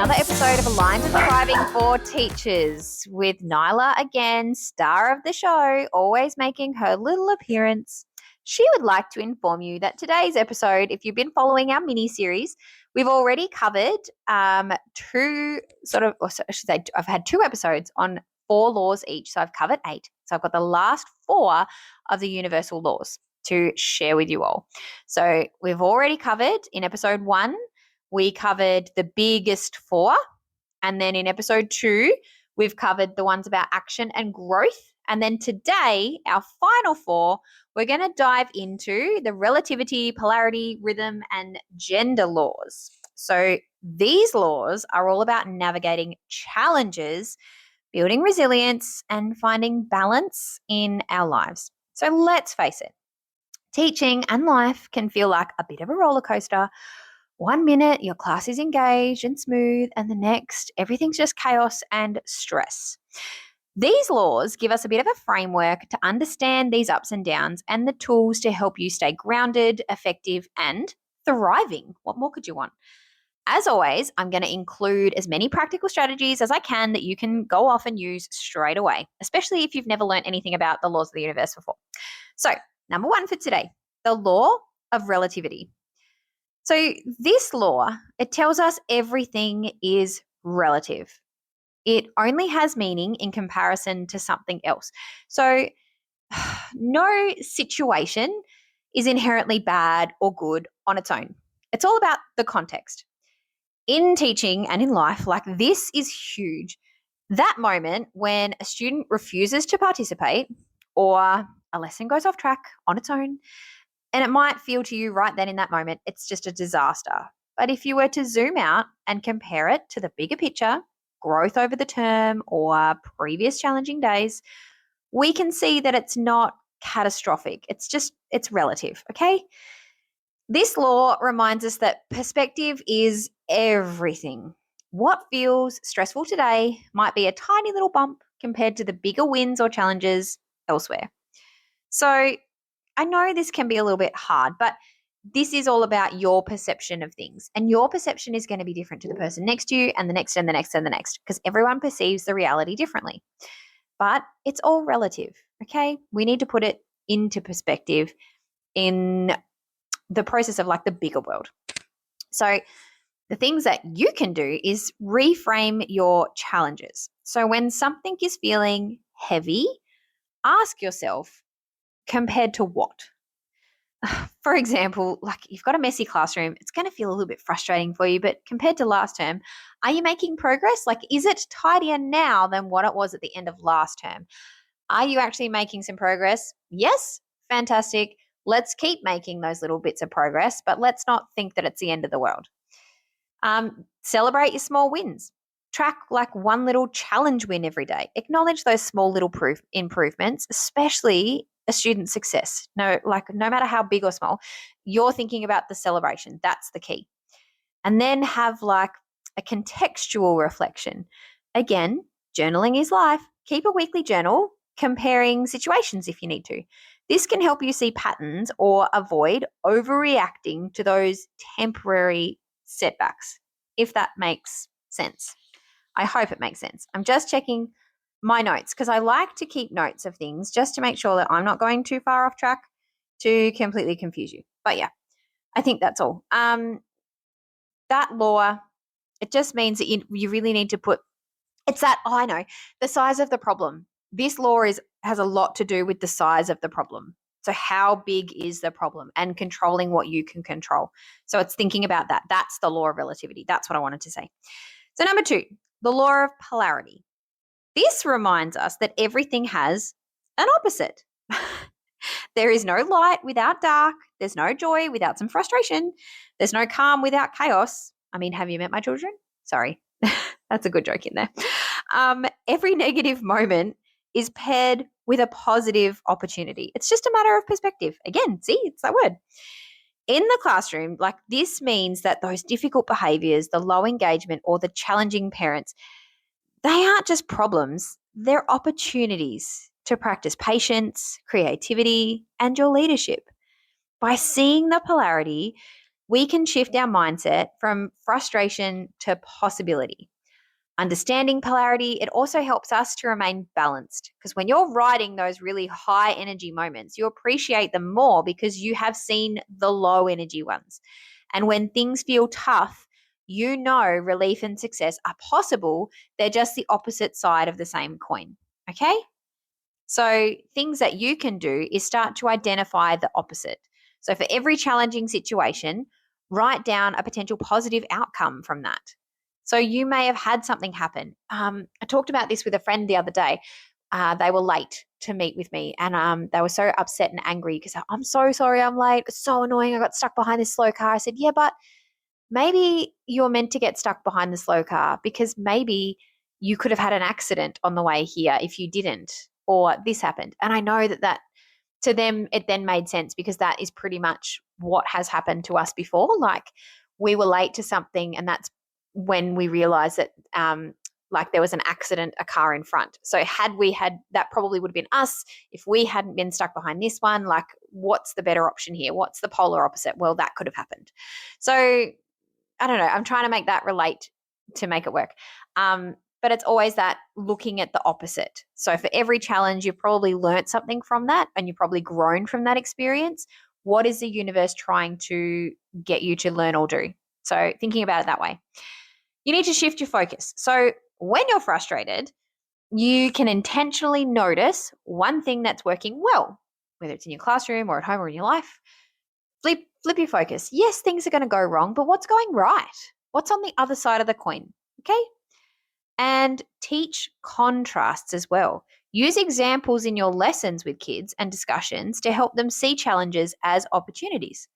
another episode of Aligned and Thriving for Teachers with Nyla again, star of the show, always making her little appearance. She would like to inform you that today's episode, if you've been following our mini-series, we've already covered I've had 2 episodes on 4 laws each, so I've covered 8. So I've got the last 4 of the universal laws to share with you all. So we've already covered in episode 1, we covered the biggest 4. And then in episode 2, we've covered the ones about action and growth. And then today, our final 4, we're going to dive into the relativity, polarity, rhythm, and gender laws. So these laws are all about navigating challenges, building resilience, and finding balance in our lives. So let's face it, teaching and life can feel like a bit of a roller coaster. 1 minute, your class is engaged and smooth, and the next, everything's just chaos and stress. These laws give us a bit of a framework to understand these ups and downs and the tools to help you stay grounded, effective, and thriving. What more could you want? As always, I'm going to include as many practical strategies as I can that you can go off and use straight away, especially if you've never learned anything about the laws of the universe before. So, number 1 for today, the law of relativity. So this law, it tells us everything is relative. It only has meaning in comparison to something else. So no situation is inherently bad or good on its own. It's all about the context. In teaching and in life, like this is huge. That moment when a student refuses to participate or a lesson goes off track on its own, and it might feel to you right then in that moment, it's just a disaster. But if you were to zoom out and compare it to the bigger picture, growth over the term or previous challenging days, we can see that it's not catastrophic. It's relative, okay? This law reminds us that perspective is everything. What feels stressful today might be a tiny little bump compared to the bigger wins or challenges elsewhere. So I know this can be a little bit hard, but this is all about your perception of things. And your perception is going to be different to the person next to you and the next and the next and the next, because everyone perceives the reality differently. But it's all relative, okay? We need to put it into perspective in the process of like the bigger world. So the things that you can do is reframe your challenges. So when something is feeling heavy, ask yourself, compared to what? For example, like you've got a messy classroom, it's going to feel a little bit frustrating for you, but compared to last term, are you making progress? Like, is it tidier now than what it was at the end of last term? Are you actually making some progress? Yes, fantastic. Let's keep making those little bits of progress, but let's not think that it's the end of the world. Celebrate your small wins. Track like one little challenge win every day. Acknowledge those small little improvements, especially a student's success. No matter how big or small, you're thinking about the celebration. That's the key. And then have like a contextual reflection. Again, journaling is life. Keep a weekly journal comparing situations if you need to. This can help you see patterns or avoid overreacting to those temporary setbacks, if that makes sense. I hope it makes sense. I'm just checking my notes because I like to keep notes of things just to make sure that I'm not going too far off track to completely confuse you. But yeah, I think that's all. That law, it just means that you really need to put, it's that, I know, the size of the problem. This law has a lot to do with the size of the problem. So how big is the problem and controlling what you can control. So it's thinking about that. That's the law of relativity. That's what I wanted to say. So number 2, the law of polarity. This reminds us that everything has an opposite. There is no light without dark. There's no joy without some frustration. There's no calm without chaos. I mean, have you met my children? Sorry. That's a good joke in there. Every negative moment is paired with a positive opportunity. It's just a matter of perspective. Again, see, it's that word. In the classroom, like this means that those difficult behaviors, the low engagement, or the challenging parents, they aren't just problems, they're opportunities to practice patience, creativity, and your leadership. By seeing the polarity, we can shift our mindset from frustration to possibility. Understanding polarity, it also helps us to remain balanced, because when you're riding those really high energy moments, you appreciate them more because you have seen the low energy ones. And when things feel tough, you know relief and success are possible. They're just the opposite side of the same coin. Okay? So, things that you can do is start to identify the opposite. So, for every challenging situation, write down a potential positive outcome from that. So, you may have had something happen. I talked about this with a friend the other day. They were late to meet with me, and they were so upset and angry because I'm so sorry I'm late. It's so annoying. I got stuck behind this slow car. I said, yeah, but maybe you're meant to get stuck behind the slow car because maybe you could have had an accident on the way here if you didn't, or this happened. And I know that to them, it then made sense because that is pretty much what has happened to us before. Like, we were late to something, and that's when we realized that like there was an accident, a car in front. So had we had, that probably would have been us if we hadn't been stuck behind this one. Like, what's the better option here? What's the polar opposite? Well, that could have happened. So I don't know. I'm trying to make that relate to make it work. But it's always that looking at the opposite. So for every challenge, you've probably learnt something from that, and you've probably grown from that experience. What is the universe trying to get you to learn or do? So thinking about it that way. You need to shift your focus. So when you're frustrated, you can intentionally notice one thing that's working well, whether it's in your classroom or at home or in your life. Flip your focus. Yes, things are going to go wrong, but what's going right? What's on the other side of the coin? Okay. And teach contrasts as well. Use examples in your lessons with kids and discussions to help them see challenges as opportunities.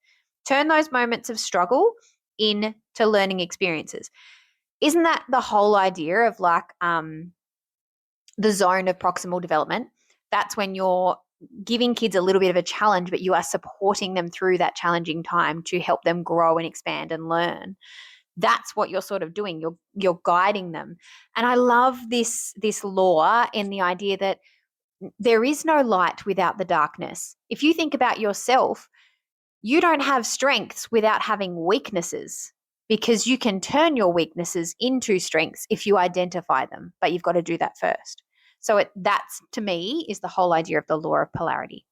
Turn those moments of struggle into learning experiences. Isn't that the whole idea of like the zone of proximal development? That's when you're giving kids a little bit of a challenge, but you are supporting them through that challenging time to help them grow and expand and learn. That's what you're sort of doing. You're guiding them. And I love this law in the idea that there is no light without the darkness. If you think about yourself, you don't have strengths without having weaknesses, because you can turn your weaknesses into strengths if you identify them, but you've got to do that first. So that's, to me, is the whole idea of the law of polarity.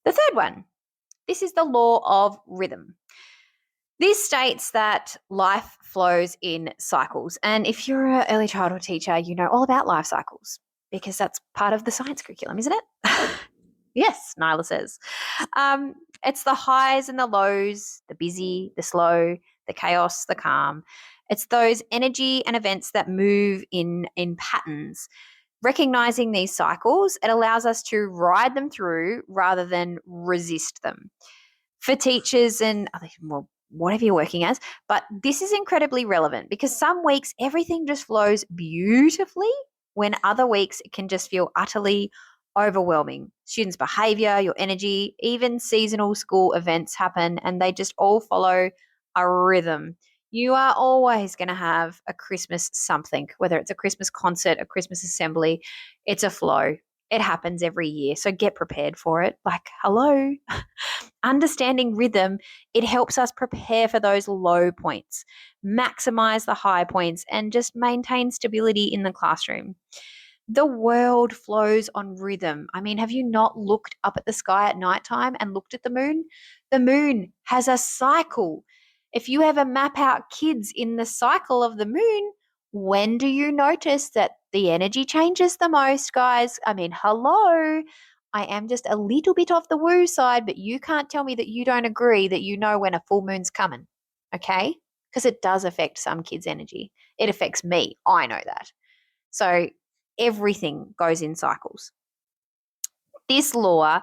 The third one, this is the law of rhythm. This states that life flows in cycles. And if you're an early childhood teacher, you know all about life cycles because that's part of the science curriculum, isn't it? Yes, Nyla says. It's the highs and the lows, the busy, the slow, the chaos, the calm. It's those energy and events that move in patterns. Recognizing these cycles, it allows us to ride them through rather than resist them. For teachers and well, whatever you're working as, but this is incredibly relevant because some weeks everything just flows beautifully, when other weeks it can just feel utterly overwhelming. Students' behavior, your energy, even seasonal school events happen, and they just all follow a rhythm. You are always going to have a Christmas something, whether it's a Christmas concert, a Christmas assembly, it's a flow. It happens every year. So get prepared for it. Like, hello. Understanding rhythm, it helps us prepare for those low points, maximize the high points, and just maintain stability in the classroom. The world flows on rhythm. I mean, have you not looked up at the sky at nighttime and looked at the moon? The moon has a cycle. If you ever map out kids in the cycle of the moon, when do you notice that the energy changes the most, guys? I mean, hello. I am just a little bit off the woo side, but you can't tell me that you don't agree that you know when a full moon's coming, okay? Because it does affect some kids' energy. It affects me. I know that. So everything goes in cycles. This law,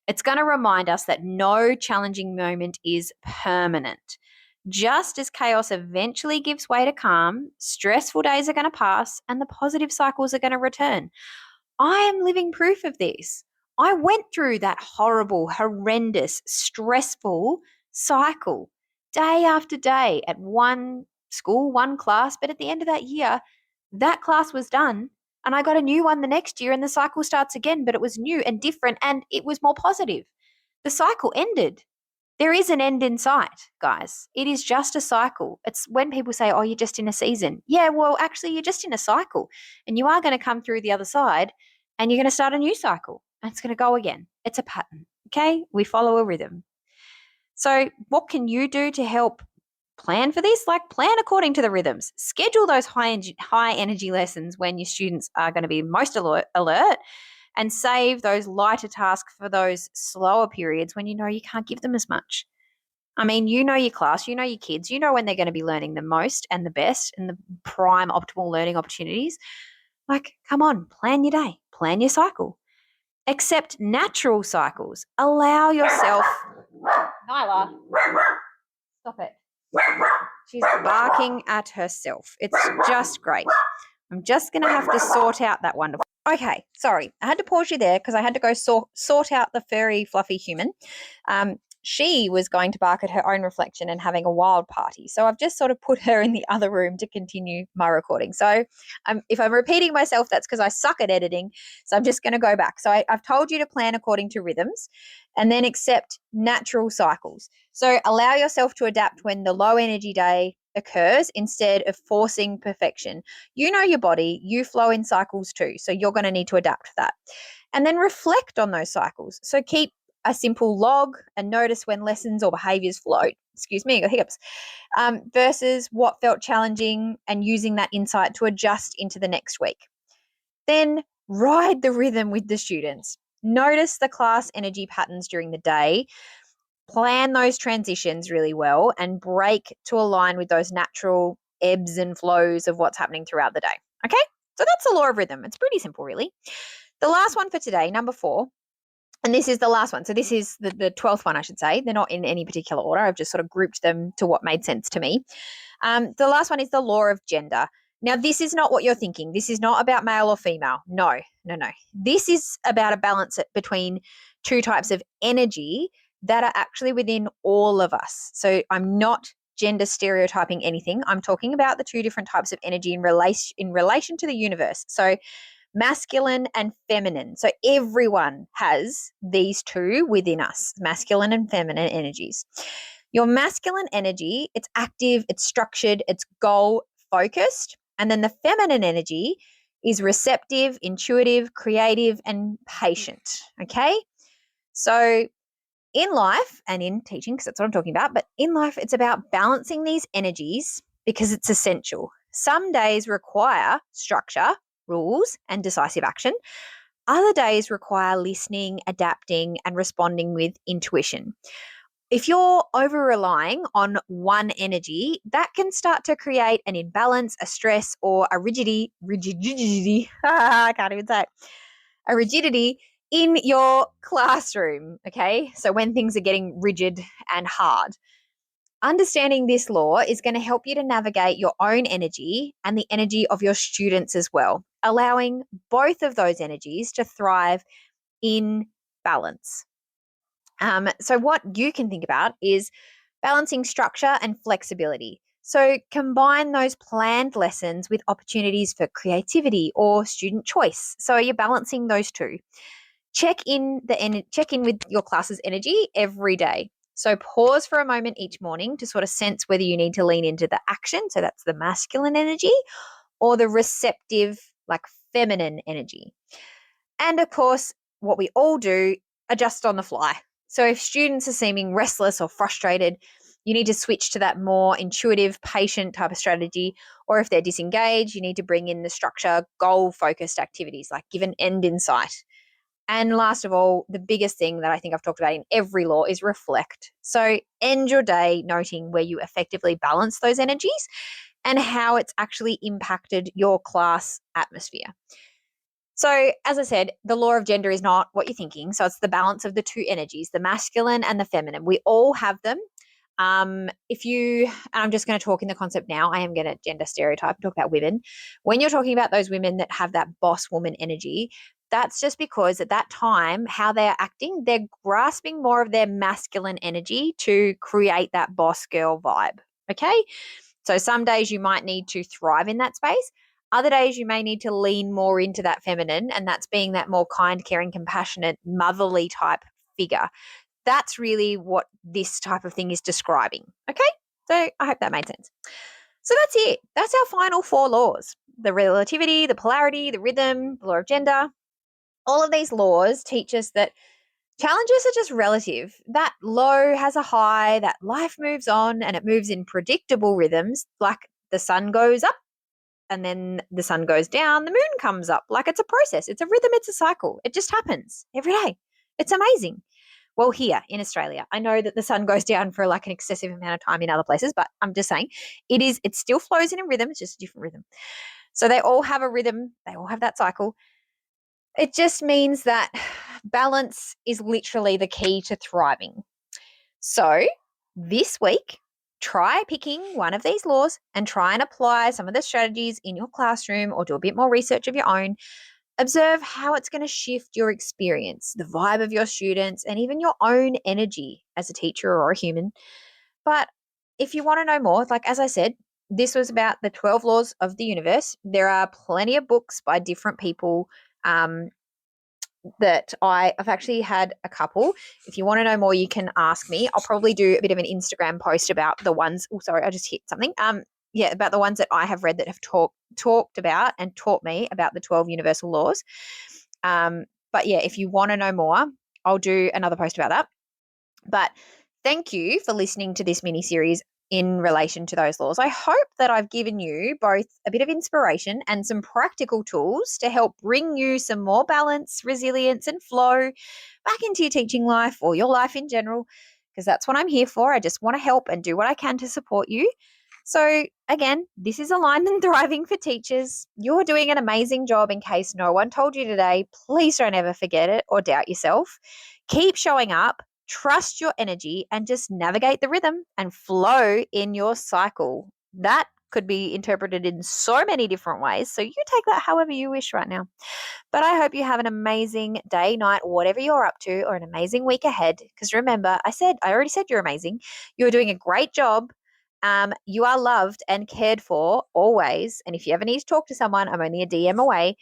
it's going to remind us that no challenging moment is permanent. Just as chaos eventually gives way to calm, stressful days are going to pass and the positive cycles are going to return. I am living proof of this. I went through that horrible, horrendous, stressful cycle day after day at one school, one class. But at the end of that year, that class was done and I got a new one the next year and the cycle starts again, but it was new and different and it was more positive. The cycle ended. There is an end in sight, guys. It is just a cycle. It's when people say, oh, you're just in a season. Yeah, well, actually, you're just in a cycle. And you are going to come through the other side and you're going to start a new cycle. And it's going to go again. It's a pattern. Okay? We follow a rhythm. So, what can you do to help plan for this? Like, plan according to the rhythms. Schedule those high energy lessons when your students are going to be most alert, and save those lighter tasks for those slower periods when you know you can't give them as much. I mean, you know your class, you know your kids, you know when they're going to be learning the most and the best and the prime optimal learning opportunities. Like, come on, plan your day, plan your cycle. Accept natural cycles. Allow yourself. Nyla, stop it. She's barking at herself. It's just great. I'm just going to have to sort out that wonderful. Okay, sorry. I had to pause you there because I had to go sort out the furry, fluffy human. She was going to bark at her own reflection and having a wild party. So I've just sort of put her in the other room to continue my recording. So if I'm repeating myself, that's because I suck at editing. So I'm just going to go back. So I've told you to plan according to rhythms and then accept natural cycles. So allow yourself to adapt when the low energy day occurs instead of forcing perfection. You know your body, you flow in cycles too. So you're going to need to adapt to that. And then reflect on those cycles. So keep a simple log and notice when lessons or behaviors flowed. Excuse me, I got hiccups. Versus what felt challenging and using that insight to adjust into the next week. Then ride the rhythm with the students. Notice the class energy patterns during the day. Plan those transitions really well and break to align with those natural ebbs and flows of what's happening throughout the day. Okay? So that's the law of rhythm. It's pretty simple, really. The last one for today, number 4, and this is the last one. So this is the 12th one, I should say. They're not in any particular order. I've just sort of grouped them to what made sense to me. The last one is the law of gender. Now, this is not what you're thinking. This is not about male or female. No. This is about a balance between two types of energy that are actually within all of us. So I'm not gender stereotyping anything. I'm talking about the two different types of energy in relation to the universe. So masculine and feminine. So everyone has these two within us, masculine and feminine energies. Your masculine energy, it's active, it's structured, it's goal focused. And then the feminine energy is receptive, intuitive, creative, and patient. Okay. So in life and in teaching, because that's what I'm talking about, but in life, it's about balancing these energies because it's essential. Some days require structure, rules, and decisive action. Other days require listening, adapting, and responding with intuition. If you're over relying on one energy, that can start to create an imbalance, a stress, or a rigidity. I can't even say it. A rigidity in your classroom. Okay. So when things are getting rigid and hard. Understanding this law is going to help you to navigate your own energy and the energy of your students as well, allowing both of those energies to thrive in balance. So what you can think about is balancing structure and flexibility. So combine those planned lessons with opportunities for creativity or student choice. So you're balancing those two. Check in with your class's energy every day. So pause for a moment each morning to sort of sense whether you need to lean into the action. So that's the masculine energy or the receptive, like feminine energy. And of course, what we all do, adjust on the fly. So if students are seeming restless or frustrated, you need to switch to that more intuitive, patient type of strategy. Or if they're disengaged, you need to bring in the structure, goal-focused activities, like give an end in sight. And last of all, the biggest thing that I think I've talked about in every law is reflect. So end your day noting where you effectively balance those energies and how it's actually impacted your class atmosphere. So as I said, the law of gender is not what you're thinking. So it's the balance of the two energies, the masculine and the feminine. We all have them. And I'm just going to talk in the concept now. I am going to gender stereotype and talk about women. When you're talking about those women that have that boss woman energy, that's just because at that time, how they are acting, they're grasping more of their masculine energy to create that boss girl vibe. Okay. So some days you might need to thrive in that space. Other days you may need to lean more into that feminine, and that's being that more kind, caring, compassionate, motherly type figure. that's really what this type of thing is describing. Okay? So I hope that made sense. So that's it. That's our final 4 laws: the relativity, the polarity, the rhythm, the law of gender. All of these laws teach us that challenges are just relative. That low has a high, that life moves on and it moves in predictable rhythms, like the sun goes up and then the sun goes down, the moon comes up. Like it's a process, it's a rhythm, it's a cycle. It just happens every day. It's amazing. Well, here in Australia, I know that the sun goes down for like an excessive amount of time in other places, but I'm just saying it still flows in a rhythm. It's just a different rhythm. So they all have a rhythm, they all have that cycle. It just means that balance is literally the key to thriving. So this week, try picking one of these laws and try and apply some of the strategies in your classroom or do a bit more research of your own. Observe how it's going to shift your experience, the vibe of your students, and even your own energy as a teacher or a human. But if you want to know more, like as I said, this was about the 12 laws of the universe. There are plenty of books by different people that I've actually had a couple. If you want to know more, you can ask me. I'll probably do a bit of an Instagram post about the ones. Oh, sorry, I just hit something. Yeah, about the ones that I have read that have talked about and taught me about the 12 universal laws. But yeah, if you want to know more, I'll do another post about that. But thank you for listening to this mini series in relation to those laws. I hope that I've given you both a bit of inspiration and some practical tools to help bring you some more balance, resilience, and flow back into your teaching life or your life in general, because that's what I'm here for. I just want to help and do what I can to support you. So, again, this is Aligned and Thriving for Teachers. You're doing an amazing job. In case no one told you today, please don't ever forget it or doubt yourself. Keep showing up, trust your energy, and just navigate the rhythm and flow in your cycle. That could be interpreted in so many different ways. So, you take that however you wish right now. But I hope you have an amazing day, night, whatever you're up to, or an amazing week ahead. Because remember, I already said you're amazing. You're doing a great job. You are loved and cared for always. And if you ever need to talk to someone, I'm only a DM away.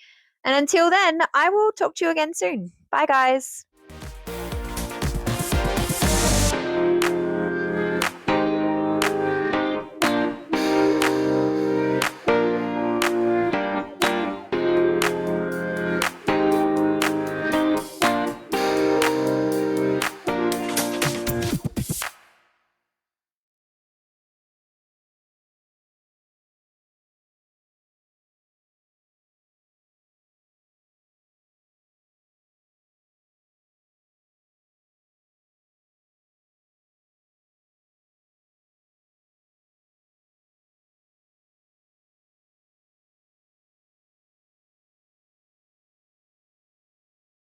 And until then, I will talk to you again soon. Bye, guys.